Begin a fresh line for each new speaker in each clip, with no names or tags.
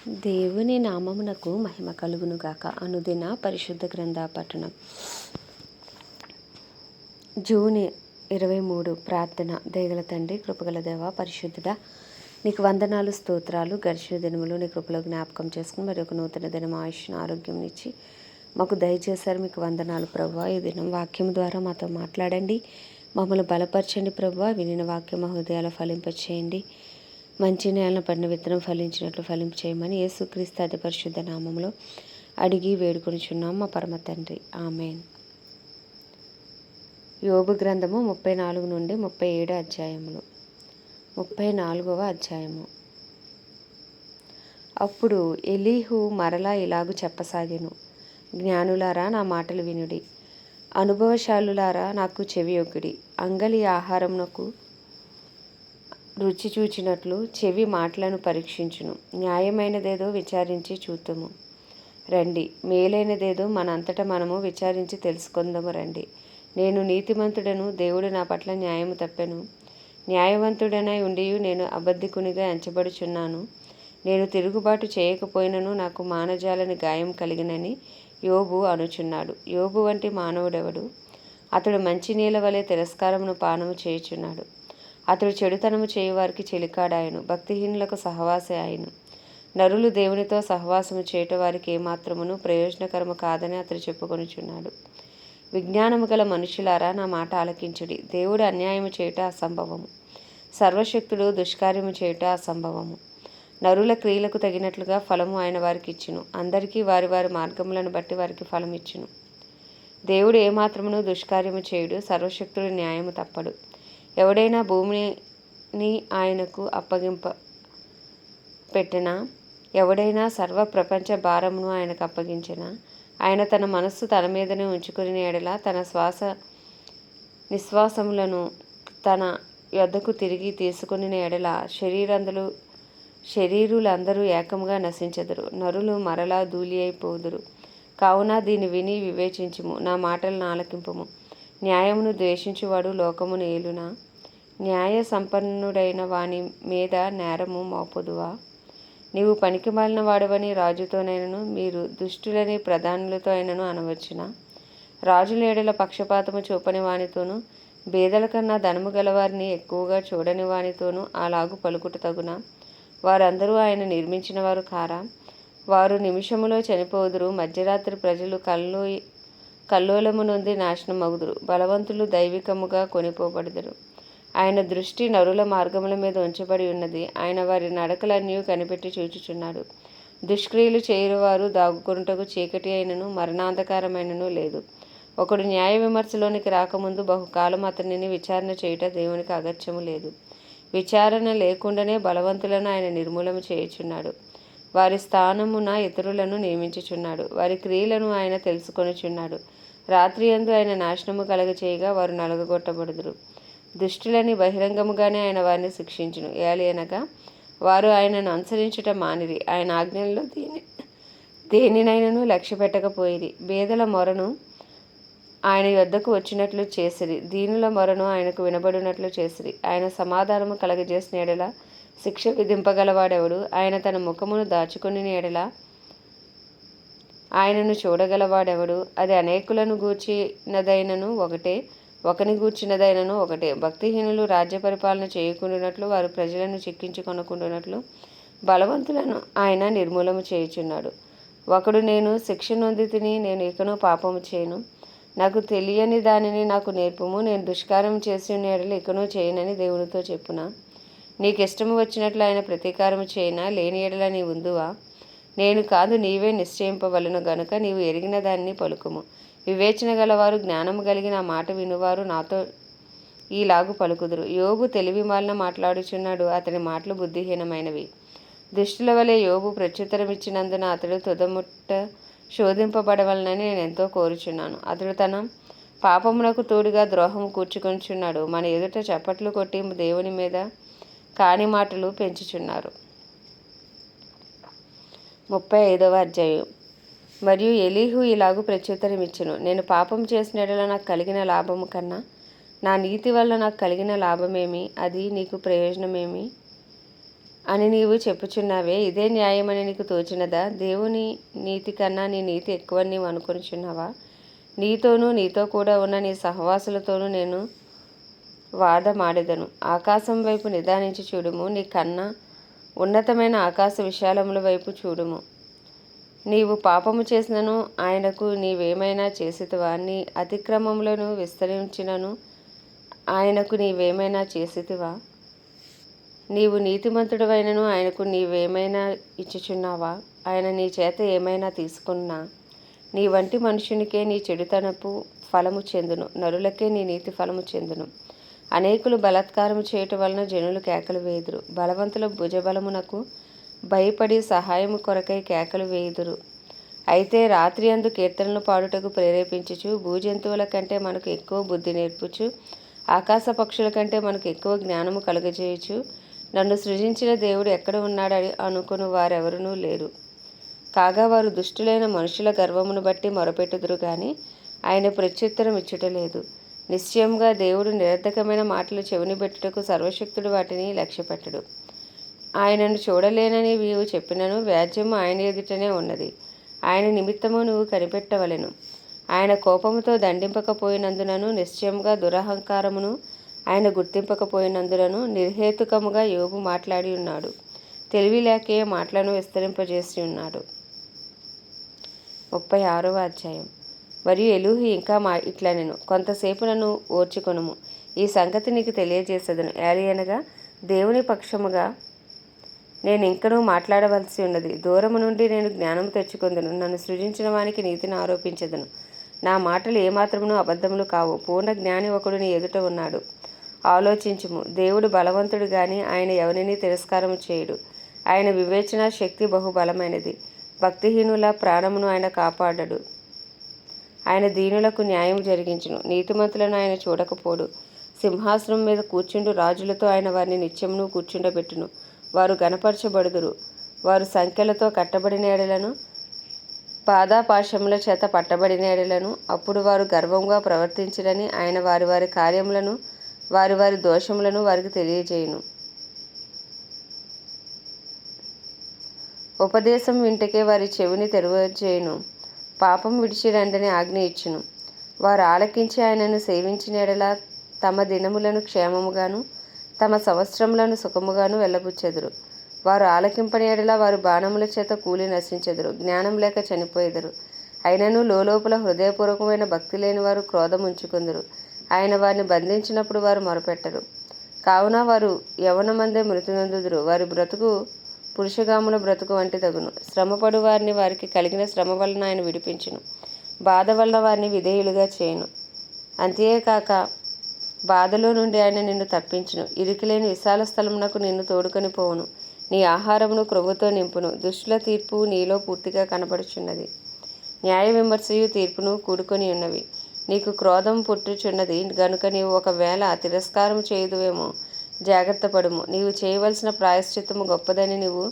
దేవుని నామమునకు మహిమ కలుగునుగాక. అనుదిన పరిశుద్ధ గ్రంథ పఠనం. జూన్ 23 ప్రార్థన. దయగల తండ్రి, కృపగల దేవ, పరిశుద్ధుడా, నీకు వందనాలు, స్తోత్రాలు. గడిచిన దినములు నీ కృపలో జ్ఞాపకం చేసుకుని మరి ఒక నూతన దినం ఆయుష్ను, ఆరోగ్యం ఇచ్చి మాకు దయచేశారు. మీకు వందనాలు ప్రభువా. ఈ దినం వాక్యం ద్వారా మాతో మాట్లాడండి, మమ్మల్ని బలపరచండి ప్రభువా. వినిన వాక్యం మా హృదయాలు ఫలింపచేయండి. మంచి నేలను పడిన విత్తనం ఫలించినట్లు ఫలింపచేయమని యేసుక్రీస్తు అతి పరిశుద్ధ నామంలో అడిగి వేడుకొనిచున్నాం మా పరమ తండ్రి. ఆమేన్. యోబు గ్రంథము 34 నుండి 37 అధ్యాయములు. 34వ అధ్యాయము. అప్పుడు ఎలీహు మరలా ఇలాగు చెప్పసాగెను, జ్ఞానులారా నా మాటలు వినుడి, అనుభవశాలులారా నాకు చెవియొగ్గుడి. అంగలి ఆహారమునకు రుచి చూచినట్లు చెవి మాటలను పరీక్షించును. న్యాయమైనదేదో విచారించి చూద్దాము రండి, మేలైనదేదో మనంతటా మనము విచారించి తెలుసుకుందాము రండి. నేను నీతిమంతుడను, దేవుడు నా పట్ల న్యాయము తప్పెను. న్యాయవంతుడనై ఉండియు నేను అబద్ధికునిగా ఎంచబడుచున్నాను. నేను తిరుగుబాటు చేయకపోయినను నాకు మానజాలని గాయం కలిగినని యోబు అనుచున్నాడు. యోబు వంటి మానవుడెవడు? అతడు మంచినీళ్ళ వలె తిరస్కారమును పానము చేయుచున్నాడు. అతడు చెడుతనము చేయువారికి చెలికాడాయను, భక్తిహీనులకు సహవాసి ఆయను. నరులు దేవునితో సహవాసము చేయుట వారికి ఏమాత్రమును ప్రయోజనకరము కాదని అతడు చెప్పుకొనుచున్నాడు. విజ్ఞానము గల మనుషులారా నా మాట ఆలకించుడి. దేవుడు అన్యాయము చేయుట అసంభవము, సర్వశక్తుడు దుష్కార్యము చేయుట అసంభవము. నరుల క్రియలకు తగినట్లుగా ఫలము ఆయన వారికి ఇచ్చును. అందరికీ వారి వారి మార్గములను బట్టి వారికి ఫలం ఇచ్చును. దేవుడు ఏమాత్రమును దుష్కార్యము చేయుడు, సర్వశక్తుడు న్యాయము తప్పడు. ఎవడైనా భూమిని ఆయనకు అప్పగింప పెట్టినా, ఎవడైనా సర్వ ప్రపంచ భారమును ఆయనకు అప్పగించినా, ఆయన తన మనస్సు తన మీదనే ఉంచుకుని ఎడల తన నిశ్వాసములను తన యొద్దకు తిరిగి తీసుకుని ఎడల శరీరులందరూ ఏకముగా నశించెదరు, నరులు మరలా ధూళి అయిపోదురు. కావున దీన్ని విని వివేచించుము, నా మాటలను ఆలకింపుము. న్యాయమును ద్వేషించువాడు లోకమును ఏలునా? న్యాయ సంపన్నుడైన వాని మీద నేరము మోపుదువా? నీవు పనికిమాలిన వాడవని రాజుతోనైనను, మీరు దుష్టులని ప్రధానులతో అయినను అనవచ్చునా? రాజుల ఎడల పక్షపాతము చూపని వానితోనూ, బేదల కన్నా ధనము గలవారిని ఎక్కువగా చూడని వానితోనూ అలాగు పలుకుట తగునా? వారందరూ ఆయన నిర్మించిన వారు కారా? వారు నిమిషములో చనిపోదురు. మధ్యరాత్రి ప్రజలు కల్లోలము నొంది నాశనమగుదురు. బలవంతులు దైవికముగా కొనిపోబడుదురు. ఆయన దృష్టి నరుల మార్గముల మీద ఉంచబడి ఉన్నది. ఆయన వారి నడకలన్నీ కనిపెట్టి చూచుచున్నాడు. దుష్క్రియలు చేయువారు దాగుకొనుటకు చీకటి అయినను మరణాంధకారమైనను లేదు. ఒకడు న్యాయ విమర్శలోనికి రాకముందు బహుకాలం అతనిని విచారణ చేయుట దేవునికి అగత్యము లేదు. విచారణ లేకుండానే బలవంతులను ఆయన నిర్మూలన చేయుచున్నాడు. వారి స్థానమున ఇతరులను నియమించుచున్నాడు. వారి క్రియలను ఆయన తెలుసుకొనుచున్నాడు. రాత్రియందు ఆయన నాశనము కలగచేయగా వారు నలగగొట్టబడుదురు. దుష్టులని బహిరంగముగానే ఆయన వారిని శిక్షించును. ఏలయనగా వారు ఆయనను అనుసరించుట మానిరి. ఆయన ఆజ్ఞల్లో దేనినైనను లక్ష్య పెట్టకపోయిరి. బేదల మొరను ఆయన యొద్దకు వచ్చినట్లు చేసిరి, దీనుల మొరను ఆయనకు వినబడినట్లు చేసిరి. ఆయన సమాధానము కలగజేసిన ఎడల శిక్ష విధింపగలవాడెవడు? ఆయన తన ముఖమును దాచుకుని ఎడల ఆయనను చూడగలవాడెవడు? అది అనేకులను గూర్చినదైనను ఒకటే, ఒకని గూర్చినదైనను ఒకటే. భక్తిహీనులు రాజ్య పరిపాలన చేయకుండానట్లు, వారు ప్రజలను చిక్కించుకొనకుండానట్లు బలవంతులను ఆయన నిర్మూలన చేయుచున్నాడు. ఒకడు, నేను శిక్ష నొందితిని, నేను ఇకను పాపము చేయను, నాకు తెలియని దానిని నాకు నేర్పుము, నేను దుష్కారం చేసి ఎడల ఇకను చేయనని దేవునితో చెప్పునా? నీకు ఇష్టము వచ్చినట్లు ఆయన ప్రతీకారము చేయనా? లేని ఎడల నీ ఉందువా? నేను కాదు, నీవే నిశ్చయింపవలను గనుక నీవు ఎరిగిన దానిని పలుకుము. వివేచన గలవారు, జ్ఞానము కలిగిన మాట వినువారు నాతో ఈలాగు పలుకుదురు. యోబు తెలివి మాలిన మాట్లాడుచున్నాడు, అతని మాటలు బుద్ధిహీనమైనవి. దుష్టుల వలె యోబు ప్రత్యుత్తరమిచ్చినందున అతడు తుదముట్ట శోధింపబడవలనని నేను ఎంతో కోరుచున్నాను. అతడు తన పాపమునకు తోడుగా ద్రోహము కూర్చుకొనిచున్నాడు. మన ఎదుట చప్పట్లు కొట్టి దేవుని మీద కాని మాటలు పెంచుచున్నారు. 35వ అధ్యాయం. మరియు ఎలీహు ఇలాగు ప్రత్యుత్తరమిచ్చెను, నేను పాపం చేసిన యెడల నాకు కలిగిన లాభము కన్నా నా నీతి వల్ల నాకు కలిగిన లాభమేమి? అది నీకు ప్రయోజనమేమి? అని నీవు చెప్పుచున్నావే, ఇదే న్యాయమని నీకు తోచినదా? దేవుని నీతి కన్నా నీ నీతి ఎక్కువని నీవు అనుకొనిచున్నావా? నీతోనూ నీతో కూడా ఉన్న నీ సహవాసులతోనూ నేను వాదమాడెదను. ఆకాశం వైపు నిదానించి చూడుము, నీ కన్నా ఉన్నతమైన ఆకాశ విశాలముల వైపు చూడుము. నీవు పాపము చేసినను ఆయనకు నీవేమైనా చేసితివా? నీ అతిక్రమములను విస్తరించినను ఆయనకు నీవేమైనా చేసితివా? నీవు నీతిమంతుడవైనను ఆయనకు నీవేమైనా ఇచ్చుచున్నావా? ఆయన నీ చేత ఏమైనా తీసుకున్నా? నీ వంటి మనుషునికే నీ చెడుతనపు ఫలము చెందును, నరులకే నీ నీతి ఫలము చెందును. అనేకులు బలాత్కారము చేయటం వలన జనులు కేకలు వేయుదురు. బలవంతుల భుజబలమునకు భయపడి సహాయము కొరకై కేకలు వేయుదురు. అయితే రాత్రి అందు కీర్తనలు పాడుటకు ప్రేరేపించుచు, భూజంతువుల కంటే మనకు ఎక్కువ బుద్ధి నేర్పుచు, ఆకాశ పక్షుల కంటే మనకు ఎక్కువ జ్ఞానము కలుగజేయుచు, నన్ను సృజించిన దేవుడు ఎక్కడ ఉన్నాడని అనుకుని వారెవరూ లేరు. కాగా వారు దుష్టులైన మనుషుల గర్వమును బట్టి మొరపెట్టుదురు గాని ఆయన ప్రత్యుత్తరం ఇచ్చుటలేదు. నిశ్చయంగా దేవుడు నిరర్ధకమైన మాటలు చెవిని పెట్టుటకు సర్వశక్తుడు వాటిని లక్ష్యపెట్టడు. ఆయనను చూడలేనని నీవు చెప్పినను వ్యాజ్యము ఆయన ఎదుటనే ఉన్నది. ఆయన నిమిత్తము నువ్వు కనిపెట్టవలెను. ఆయన కోపముతో దండింపకపోయినందునను, నిశ్చయంగా దురహంకారమును ఆయన గుర్తింపకపోయినందునను నిర్హేతుకముగా యోబు మాట్లాడి ఉన్నాడు. తెలివి లేకే మాటలను విస్తరింపజేసి ఉన్నాడు. 36వ అధ్యాయం. మరియు ఎలీహు ఇంకా ఇట్లనెను, కొంతసేపు నన్ను ఓర్చుకొనుము, ఈ సంగతి నీకు తెలియజేసేదను. ఏలయనగా దేవుని పక్షముగా నేను ఇంకనూ మాట్లాడవలసి ఉన్నది. దూరము నుండి నేను జ్ఞానము తెచ్చుకొందును, నన్ను సృజించిన వానికి నీతిని ఆరోపించదును. నా మాటలు ఏమాత్రమును అబద్ధములు కావు. పూర్ణ జ్ఞాని ఒకడు నీ ఎదుట ఉన్నాడు. ఆలోచించుము. దేవుడు బలవంతుడు గాని ఆయన ఎవరిని తిరస్కారము చేయుడు. ఆయన వివేచన శక్తి బహుబలమైనది. భక్తిహీనుల ప్రాణమును ఆయన కాపాడడు. ఆయన దీనులకు న్యాయం జరిగించును. నీతిమంతులను ఆయన చూడకపోడు. సింహాసనం మీద కూర్చుండు రాజులతో ఆయన వారిని నిత్యమును కూర్చుండబెట్టును. వారు గణపరచబడుదురు. వారు సంఖ్యలతో కట్టబడిన ఎడలను, పాదాపాశముల చేత పట్టబడిన ఎడలను, అప్పుడు వారు గర్వంగా ప్రవర్తించిరని ఆయన వారి వారి కార్యములను వారి వారి దోషములను వారికి తెలియజేయును. ఉపదేశం వింటకే వారి చెవిని తెరవజేయును. పాపం విడిచి రండని ఆజ్ఞ ఇచ్చును. వారు ఆలకించి ఆయనను సేవించిన ఎడల తమ దినములను క్షేమముగాను తమ సంవత్సరములను సుఖముగాను వెళ్ళబుచ్చెదరు. వారు ఆలకింపని ఎడల వారు బాణముల చేత కూలి నశించెదరు, జ్ఞానం లేక చనిపోయేదరు. అయినను లోపల హృదయపూర్వకమైన భక్తి లేని వారు క్రోధం ఉంచుకుందరు. ఆయన వారిని బంధించినప్పుడు వారు మొరపెట్టరు. కావున వారు యవ్వనమందే మృతి నొందుదురు. వారి బ్రతుకు పురుషగాముల బ్రతుకు వంటి తగును. శ్రమపడు వారిని వారికి కలిగిన శ్రమ వలన ఆయన విడిపించును. బాధ వలన వారిని విధేయులుగా చేయును. అంతేకాక బాధలో నుండి ఆయన నిన్ను తప్పించును. ఇరుకులేని విశాల స్థలమునకు నిన్ను తోడుకొని పోవును. నీ ఆహారమును క్రొవ్వుతో నింపును. దుష్టుల తీర్పు నీలో పూర్తిగా కనపడుచున్నది. న్యాయ విమర్శయు తీర్పును కూడుకొని ఉన్నవి. నీకు క్రోధం పుట్టుచున్నది గనుక నీవు ఒకవేళ తిరస్కారం చేయుదువేమో. జాగ్రత్త పడుము. నీవు చేయవలసిన ప్రాయశ్చిత్తము గొప్పదని నీవు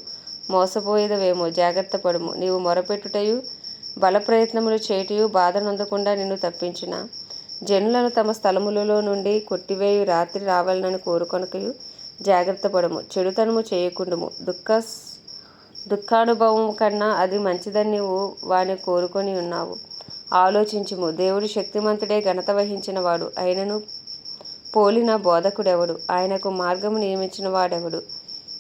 మోసపోయేదవేమో. జాగ్రత్త పడుము. నీవు మొరపెట్టుటయు బలప్రయత్నములు చేయుటయు బాధ నొందకుండా నిన్ను తప్పించిన జనులను తమ స్థలములలో నుండి కొట్టివేయు రాత్రి రావాలని కోరుకొనకయు జాగ్రత్త పడము. చెడుతనము చేయకుండుము. దుఃఖానుభవం కన్నా అది మంచిదని నీవు వాని కోరుకొని ఉన్నావు. ఆలోచించుము. దేవుడు శక్తిమంతుడే, ఘనత వహించిన వాడు. ఆయనను పోలిన బోధకుడెవడు? ఆయనకు మార్గము నియమించిన వాడెవడు?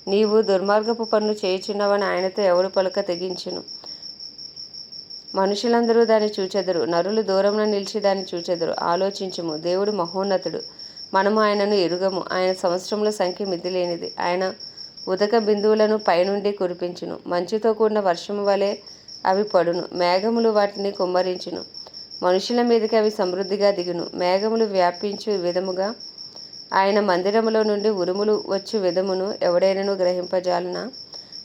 నీవు దుర్మార్గపు పనులు చేయుచున్నావని ఆయనతో ఎవడు పలుక తెగించును? మనుషులందరూ దాన్ని చూచెదరు, నరులు దూరమున నిలిచి దాన్ని చూచెదరు. ఆలోచించుము. దేవుడు మహోన్నతుడు, మనము ఆయనను ఎరుగము. ఆయన సంవత్సరముల సంఖ్య మితిలేనిది. ఆయన ఉదక బిందువులను పైనుండి కురిపించును. మంచుతో కూడిన వర్షము వలె అవి పడును. మేఘములు వాటిని కుమ్మరించును. మనుషుల మీదకి అవి సమృద్ధిగా దిగును. మేఘములు వ్యాపించు విధముగా ఆయన మందిరములో నుండి ఉరుములు వచ్చు విధమును ఎవడైనను గ్రహింపజాలనా?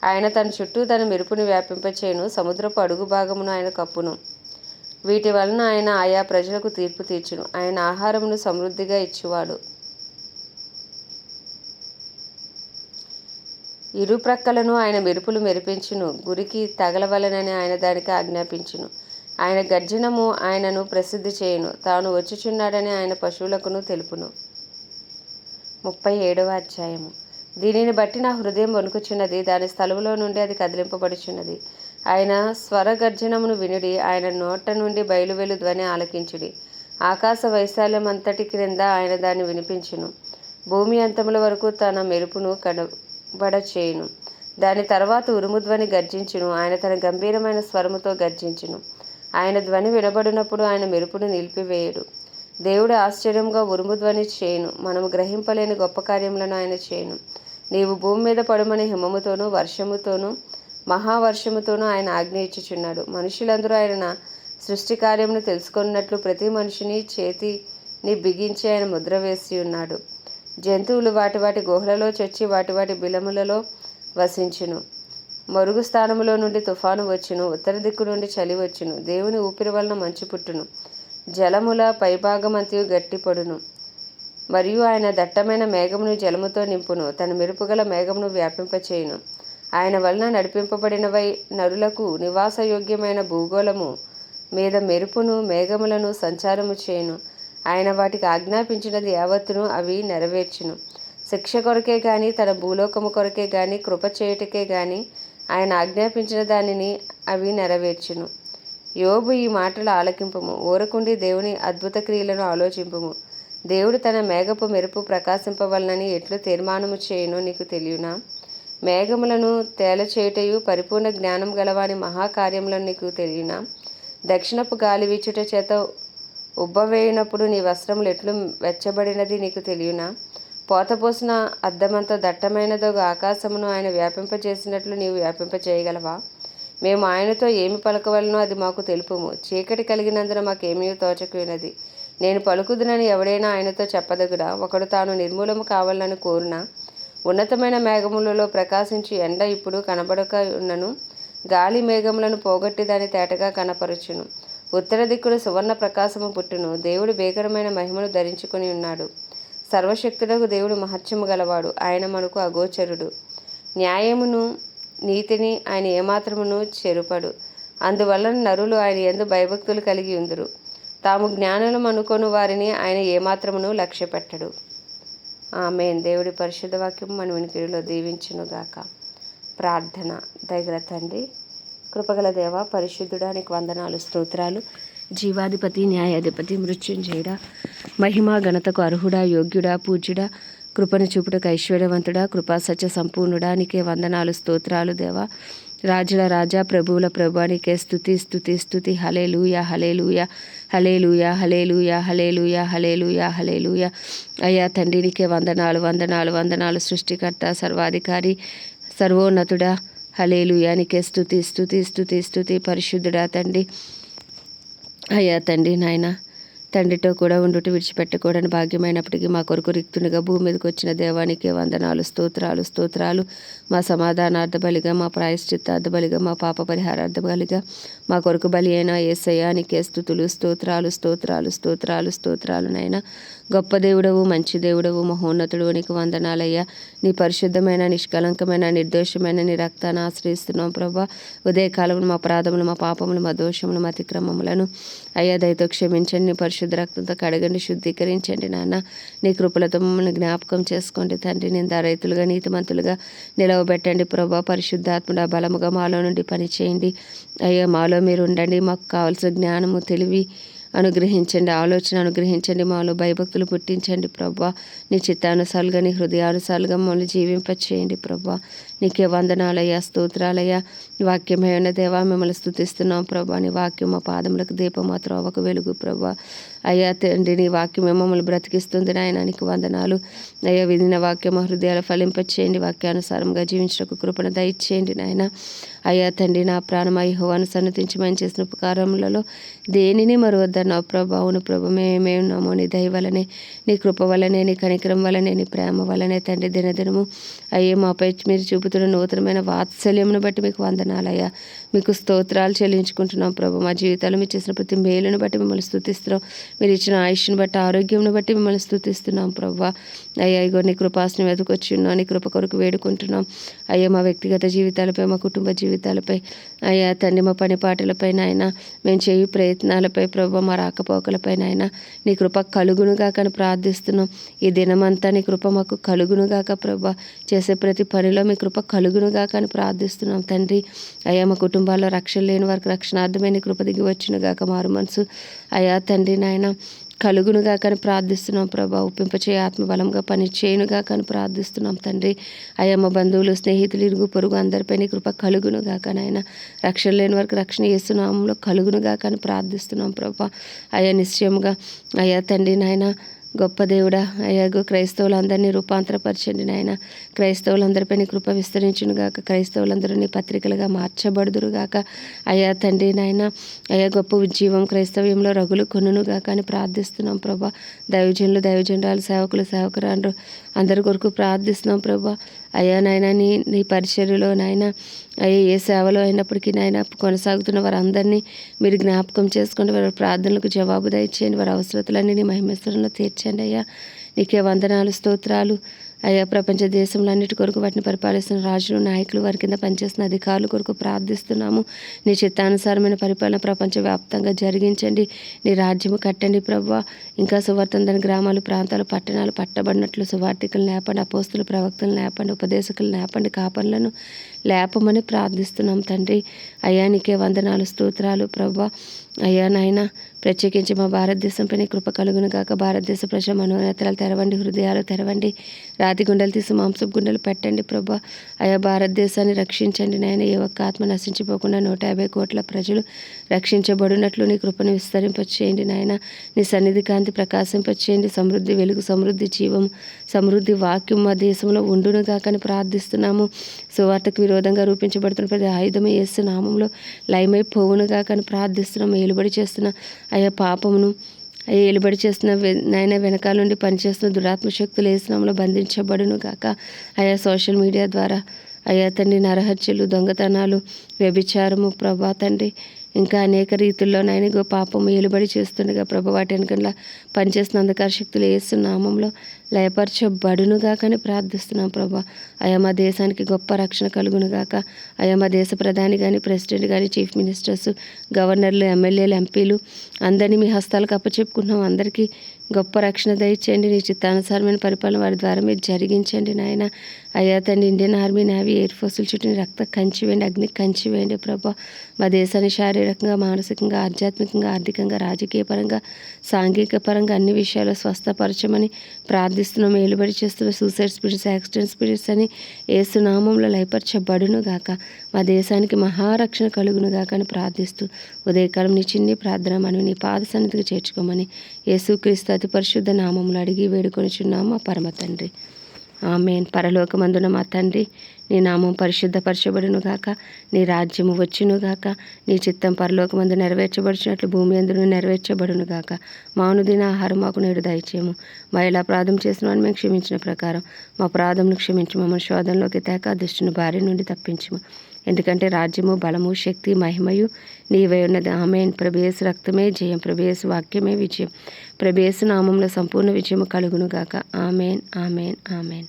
ఆయన తన చుట్టూ తన మెరుపుని వ్యాపింపచేయును. సముద్రపు అడుగు భాగమును ఆయన కప్పును. వీటి వలన ఆయన ఆయా ప్రజలకు తీర్పు తీర్చును. ఆయన ఆహారమును సమృద్ధిగా ఇచ్చువాడు. ఇరుప్రక్కలను ఆయన మెరుపులు మెరిపించును. గురికి తగలవలనని ఆయన దానికి ఆజ్ఞాపించును. ఆయన గర్జనము ఆయనను ప్రసిద్ధి చేయును. తాను వచ్చుచున్నాడని ఆయన పశువులకును తెలుపును. 37వ అధ్యాయము. దీనిని బట్టి నా హృదయం వణుకుచున్నది, దాని స్థలములో నుండి అది కదిలింపబడుచున్నది. ఆయన స్వరగర్జనమును వినుడి, ఆయన నోట నుండి బయలువెలు ధ్వని ఆలకించుడి. ఆకాశ వైశాల్యమంతటి క్రింద ఆయన దాన్ని వినిపించును. భూమి అంతముల వరకు తన మెరుపును కనబడచేయును. దాని తర్వాత ఉరుముధ్వని గర్జించును. ఆయన తన గంభీరమైన స్వరముతో గర్జించును. ఆయన ధ్వని వినబడినప్పుడు ఆయన మెరుపును నిలిపివేయుడు. దేవుడు ఆశ్చర్యంగా ఉరుముధ్వని చేయును. మనము గ్రహింపలేని గొప్ప కార్యములను ఆయన చేయును. నీవు భూమి మీద పడుమని హిమముతోనూ వర్షముతోనూ మహావర్షముతోనూ ఆయన ఆజ్ఞ ఇచ్చుచున్నాడు. మనుషులందరూ ఆయన సృష్టి కార్యమును తెలుసుకున్నట్లు ప్రతి మనిషిని చేతిని బిగించి ఆయన ముద్ర వేసి ఉన్నాడు. జంతువులు వాటి వాటి గుహలలో చొచ్చి వాటి వాటి బిలములలో వసించును. మరుగు స్థానములో నుండి తుఫాను వచ్చును. ఉత్తర దిక్కు నుండి చలి వచ్చును. దేవుని ఊపిరి వలన మంచు పుట్టును. జలముల పైభాగమంతయు గట్టిపడును. మరియు ఆయన దట్టమైన మేఘమును జలముతో నింపును. తన మెరుపుగల మేఘమును వ్యాపింపచేయును. ఆయన వలన నడిపింపబడినవై నరులకు నివాసయోగ్యమైన భూగోళము మీద మెరుపును మేఘములను సంచారము చేయును. ఆయన వాటికి ఆజ్ఞాపించినది యావత్తును అవి నెరవేర్చును. శిక్ష కొరకే గాని తన భూలోకము కొరకే గాని కృప చేయుటకే గాని ఆయన ఆజ్ఞాపించిన దానిని అవి నెరవేర్చును. యోబు ఈ మాటలు ఆలకింపుము. ఊరకుండి దేవుని అద్భుత క్రియలను ఆలోచింపుము. దేవుడు తన మేఘపు మెరుపు ప్రకాశింపవలనని ఎట్లు తీర్మానము చేయునో నీకు తెలియనా? మేఘములను తేలచేయుటయు పరిపూర్ణ జ్ఞానం గలవాని మహాకార్యములను నీకు తెలియనా? దక్షిణపు గాలి వీచుట చేత ఉబ్బవేయునప్పుడు నీ వస్త్రములు ఎట్లు వెచ్చబడినది నీకు తెలియనా? పోతపోసిన అద్దమంత దట్టమైనదో ఆకాశమును ఆయన వ్యాపింపజేసినట్లు నీవు వ్యాపింపచేయగలవా? మేము ఆయనతో ఏమి పలకవలనో అది మాకు తెలుపుము. చీకటి కలిగినందున మాకేమీ తోచకున్నది. నేను పలుకుదునని ఎవడైనా ఆయనతో చెప్పదగుడా? ఒకడు తాను నిర్మూలము కావాలని కోరునా? ఉన్నతమైన మేఘములలో ప్రకాశించి ఎండ ఇప్పుడు కనబడక ఉన్నను. గాలి మేఘములను పోగొట్టి దాన్ని తేటగా కనపరచును. ఉత్తర దిక్కున సువర్ణ ప్రకాశము పుట్టును. దేవుడు భీకరమైన మహిమను ధరించుకొని ఉన్నాడు. సర్వశక్తులకు దేవుడు మహత్యము గలవాడు. ఆయన మనకు అగోచరుడు. న్యాయమును నీతిని ఆయన ఏమాత్రమును చెరుపడు. అందువలన నరులు ఆయన యందు భయభక్తులు కలిగి ఉందురు. తాము జ్ఞానులు అనుకొను వారిని ఆయన ఏమాత్రమును లక్ష్యపెట్టడు. ఆమేన్. దేవుడి పరిశుద్ధ వాక్యం మన వినికిడిలో దీవించునుగాక. ప్రార్థన. దయగల తండ్రి, కృపగల దేవ, పరిశుద్ధుడా, నీకు వందనాలు, స్తోత్రాలు. జీవాధిపతి, న్యాయాధిపతి, మృత్యుంజయుడా, మహిమా ఘనతకు అర్హుడా, యోగ్యుడా, పూజ్యుడా, కృపను చూపుటకు ఐశ్వర్యవంతుడా, కృపా సత్య సంపూర్ణుడా, నీకే వందనాలు, స్తోత్రాలు దేవా. రాజుల రాజా, ప్రభువుల ప్రభు, నీకే స్తుతి స్తుతి స్తుతి. హల్లెలూయా హల్లెలూయా హల్లెలూయా హల్లెలూయా హల్లెలూయా హల్లెలూయా హల్లెలూయా. అయ్యా తండ్రి, నీకే వందనాలు వందనాలు వందనాలు. సృష్టికర్త, సర్వాధికారి, సర్వోన్నతుడా, హల్లెలూయా. నీకే స్తుతి స్తుతి స్తుతి స్తుతి. పరిశుద్ధుడా తండ్రి, అయ్యా తండ్రి నాయన, తండ్రితో కూడా ఉండుట విడిచిపెట్టకూడని భాగ్యమైనప్పటికీ మా కొరకు రిక్తునిగా భూమి మీదకి వచ్చిన దేవానికే వందనాలు, స్తోత్రాలు స్తోత్రాలు. మా సమాధానార్థ బలిగా, మా ప్రాయశ్చిత్తార్థ బలిగా, మా పాప పరిహారార్థ బలిగా మా కొరకు బలి అయిన యేసయ్యా, నీకే స్తుతులు, స్తోత్రాలు స్తోత్రాలు స్తోత్రాలు స్తోత్రాలు. నాయన, గొప్ప దేవుడవు, మంచి దేవుడవు, మహోన్నతుడు, నీకు వందనాలయ్యా. నీ పరిశుద్ధమైన, నిష్కలంకమైన, నిర్దోషమైన నీ రక్తాన్ని ఆశ్రయిస్తున్నాం ప్రభా. ఉదయకాలంలో మా అపరాధములు, మా పాపములు, మా దోషములు, మా అతిక్రమములను అయ్యా దయతో క్షమించండి. నీ పరిశుద్ధ రక్తంతో కడగండి, శుద్ధీకరించండి నాన్న. నీ కృపలతో మమ్మల్ని జ్ఞాపకం చేసుకోండి తండ్రి. నిందారైతులుగా, నీతిమంతులుగా నిలవబెట్టండి ప్రభా. పరిశుద్ధాత్ముడ బలముగా మాలో నుండి పనిచేయండి అయ్యా. మాలో మీరు ఉండండి. మాకు కావాల్సిన జ్ఞానము, తెలివి అనుగ్రహించండి, ఆలోచన అనుగ్రహించండి. మాలో భయభక్తులు పుట్టించండి ప్రభా. నీ చిత్తానుసారులుగా, నీ హృదయానుసారులుగా మమ్మల్ని జీవింపచేయండి ప్రభా. నీకే వందనాలయ్యా, స్తోత్రాలయ్యా. వాక్యమైన దేవా, మిమ్మల్ని స్తుతిస్తున్నాం ప్రభా. నీ వాక్యం మా పాదములకు దీపం, మా త్రోవకు వెలుగు ప్రభా. అయ్యా తండ్రి, నీ వాక్యం మమ్మల్ని బ్రతికిస్తుంది నాయన. నీకు వందనాలు అయ్యా. విధిన వాక్యం మా హృదయాలు ఫలింపచేయండి. వాక్యానుసారంగా జీవించడానికి కృపణ దయచేయండి నాయన. అయ్యా తండ్రి, నా ప్రాణమా యెహోవాను సన్నతించి మనం చేసిన ఉపకారములలో దేనిని మరువద్దన్నావు ప్రభా. అవును ప్రభా, మేమే ఉన్నామో నీ దయ వలనే, నీ కృప వలనే, నీ కనికరం వలనే, నీ ప్రేమ వలనే తండ్రి. దినదినము అయ్యే మాపై మీరు చూపు చూపుతున్న నూతనమైన వాత్సల్యమును బట్టి మీకు వందనాలయ్యా. మీకు స్తోత్రాలు చెల్లించుకుంటున్నాం ప్రభు. మా జీవితాలు మీరు చేసిన ప్రతి మేలును బట్టి మిమ్మల్ని స్తుతిస్తున్నాం. మీరు ఇచ్చిన ఆయుష్ను బట్టి, ఆరోగ్యంను బట్టి మిమ్మల్ని స్తుతిస్తున్నాం ప్రభు. అయ్యా ఇగో నీ కృపాసనం వెతుకొచ్చి ఉన్నాం. నీ కృప కొరకు వేడుకుంటున్నాం అయ్యా. మా వ్యక్తిగత జీవితాలపై, మా కుటుంబ జీవితాలపై అయ్యా తండ్రి, మా పని పాటలపై నాయన, మేము చేయు ప్రయత్నాలపై ప్రభు, మా రాకపోకలపై నాయన నీ కృప కలుగునుగా కానీ ప్రార్థిస్తున్నాం. ఈ దినమంతా నీ కృప మాకు కలుగునుగాక ప్రభు. చేసే ప్రతి పనిలో మీ కృప కలుగునుగా కానీ ప్రార్థిస్తున్నాం తండ్రి. అయ్యా మా కుటుంబాల్లో రక్షణ లేని వారికి రక్షణార్థమైన నీ కృప దిగి వచ్చినగాక మారు మనసు అయ్యా తండ్రి నాయన కలుగునుగా కానీ ప్రార్థిస్తున్నాం ప్రభా. ఒప్పింపచే ఆత్మబలంగా పని చేయనుగా కానీ ప్రార్థిస్తున్నాం తండ్రి. అయ్యా మా బంధువులు, స్నేహితులు, ఇరుగు పొరుగు అందరిపై నీ కృప కలుగునుగా కానీ ఆయన రక్షణ లేని వరకు రక్షణ చేస్తున్నాములో కలుగునుగా కానీ ప్రార్థిస్తున్నాం ప్రభా. అయ్యా నిశ్చయంగా అయ్యా తండ్రి నాయన గొప్ప దేవుడా అయ్యా క్రైస్తవులందరినీ రూపాంతరపరచండి నాయన. క్రైస్తవులందరిపై నీ కృప విస్తరించునుగాక. క్రైస్తవులందరూ నీ పత్రికలుగా మార్చబడుదురుగాక. అయ్యా తండ్రి నాయన అయ్యా గొప్ప ఉజ్జీవం క్రైస్తవ్యంలో రగులు కొనుగాక అని ప్రార్థిస్తున్నాం ప్రభా. దైవజనులు, దైవజనరాలు, సేవకులు, సేవకురాండ్రు అందరి కొరకు ప్రార్థిస్తున్నాం ప్రభా. అయ్యా నాయన నీ పరిచర్యలో నాయన అయ్యా ఏ సేవలో అయినప్పటికీ నాయన కొనసాగుతున్న వారందరినీ మీరు జ్ఞాపకం చేసుకోండి. వారి ప్రార్థనలకు జవాబు దయచేయండి. వారి అవసరతలన్నీ నీ మహిమేశ్వరంలో తీర్చండి అయ్యా. నీకే వందనాలు, స్తోత్రాలు అయ్యా. ప్రపంచ దేశంలో అన్నిటి కొరకు వాటిని పరిపాలిస్తున్న రాజులు, నాయకులు, వారి కింద పనిచేస్తున్న అధికారుల కొరకు ప్రార్థిస్తున్నాము. నీ చిత్తానుసారమైన పరిపాలన ప్రపంచవ్యాప్తంగా జరిగించండి. నీ రాజ్యము కట్టండి ప్రభువా. ఇంకా సువార్తందని గ్రామాలు, ప్రాంతాలు, పట్టణాలు పట్టబడినట్లు సువార్థికులు లేపండి, అపోస్తులు, ప్రవక్తలు లేపండి, ఉపదేశకులు లేపండి, కాపర్లను లేపమని ప్రార్థిస్తున్నాం తండ్రి. అయ్యా నీకే వందనాలు, స్తోత్రాలు ప్రభువా. అయ్యా నాయన ప్రత్యేకించి మా భారతదేశంపై నీ కృప కలుగును గాక. భారతదేశ ప్రజల మనోనేత్రాలు తెరవండి, హృదయాలు తెరవండి, రాతి గుండెలు తీసి మాంసపు గుండెలు పెట్టండి ప్రభా. అయా భారతదేశాన్ని రక్షించండి నాయన. ఏ ఒక్క ఆత్మ నశించిపోకుండా 150 కోట్ల ప్రజలు రక్షించబడినట్లు నీ కృపను విస్తరింపచేయండి నాయన. నీ సన్నిధి కాంతి ప్రకాశింపచేయండి. సమృద్ధి వెలుగు, సమృద్ధి జీవం, సమృద్ధి వాక్యం మా దేశంలో ఉండునుగా కానీ ప్రార్థిస్తున్నాము. సువార్తకు విరోధంగా రూపించబడుతున్న ప్రతి ఆయుధము యేసు నామంలో లయమైపోవునుగా కానీ ప్రార్థిస్తున్నాము. ఏలుబడి చేస్తున్న అయా పాపమును ఏలుబడి చేస్తున్న నాయన వెనకాల నుండి పనిచేస్తున్న దురాత్మ శక్తులు యేసునామములో బంధించబడును గాక. అయా సోషల్ మీడియా ద్వారా అయ్యా తండ్రి నరహత్యలు, దొంగతనాలు, వ్యభిచారము ప్రభా తండ్రి ఇంకా అనేక రీతుల్లో నాయన పాపము ఏలుబడి చేస్తుండగా ప్రభు వాటి వెనకలా పనిచేస్తున్న అంధకార శక్తులు యేసు నామంలో లయపరచబడునుగా కానీ ప్రార్థిస్తున్నాం ప్రభా. అయా మా దేశానికి గొప్ప రక్షణ కలుగునుగాక. అయా మా దేశ ప్రధాని కానీ, ప్రెసిడెంట్ కానీ, చీఫ్ మినిస్టర్స్, గవర్నర్లు, ఎమ్మెల్యేలు, ఎంపీలు అందరినీ మీ హస్తాలకు అప్పచెప్పుకుంటున్నాం. అందరికీ గొప్ప రక్షణ దయచేయండి. నీ చిత్తానుసారమైన పరిపాలన వారి ద్వారా మీరు జరిగించండి నాయన. అయ్యా తండ్రి ఇండియన్ ఆర్మీ, నేవీ, ఎయిర్ ఫోర్సుల చుట్టూ రక్త కంచి వేయండి, అగ్ని కంచి వేయండి ప్రభా. మా దేశాన్ని శారీరకంగా, మానసికంగా, ఆధ్యాత్మికంగా, ఆర్థికంగా, రాజకీయ పరంగా, సాంఘిక పరంగా అన్ని విషయాలు స్వస్థపరచమని ప్రార్థిస్తున్నాం. ఏలుబడి చేస్తున్న సూసైడ్ స్పిరిట్స్, యాక్సిడెంట్ స్పిరిట్స్ అని యేసు నామంలో లయపరచబడును గాక. మా దేశానికి మహారక్షణ కలుగును గాక అని ప్రార్థిస్తూ ఉదయకాలం నీ చిన్ని ప్రార్థన మనవి నీ పాద సన్నిధికి చేర్చుకోమని యేసుక్రీస్తు అతి పరిశుద్ధ నామములు అడిగి వేడుకొనిచున్నాము మా పరమ తండ్రి. ఆమేన్. పరలోకమందున మా తండ్రి, నీ నామం పరిశుద్ధపరచబడును గాక. నీ రాజ్యము వచ్చును గాక. నీ చిత్తం పరలోకమందు నెరవేర్చబడినట్లు భూమి అందును నెరవేర్చబడును గాక. మా అనుదిన ఆహారం మాకు నేడు దయచేయము. మా ఎలా అపరాధం చేసిన వారిని మేము క్షమించిన ప్రకారం మా అపరాధమును క్షమించము. మమ్మల్ని శోధనలోకి తేక దుష్టుని బారి నుండి తప్పించము. ఎందుకంటే రాజ్యము, బలము, శక్తి, మహిమయు నీవే ఉన్నది. ఆమేన్. ప్రభు యేసు రక్తమే జయం, ప్రభు యేసు వాక్యమే విజయం, ప్రభు యేసు నామంలో సంపూర్ణ విజయము కలుగును గాక. ఆమేన్, ఆమేన్, ఆమేన్.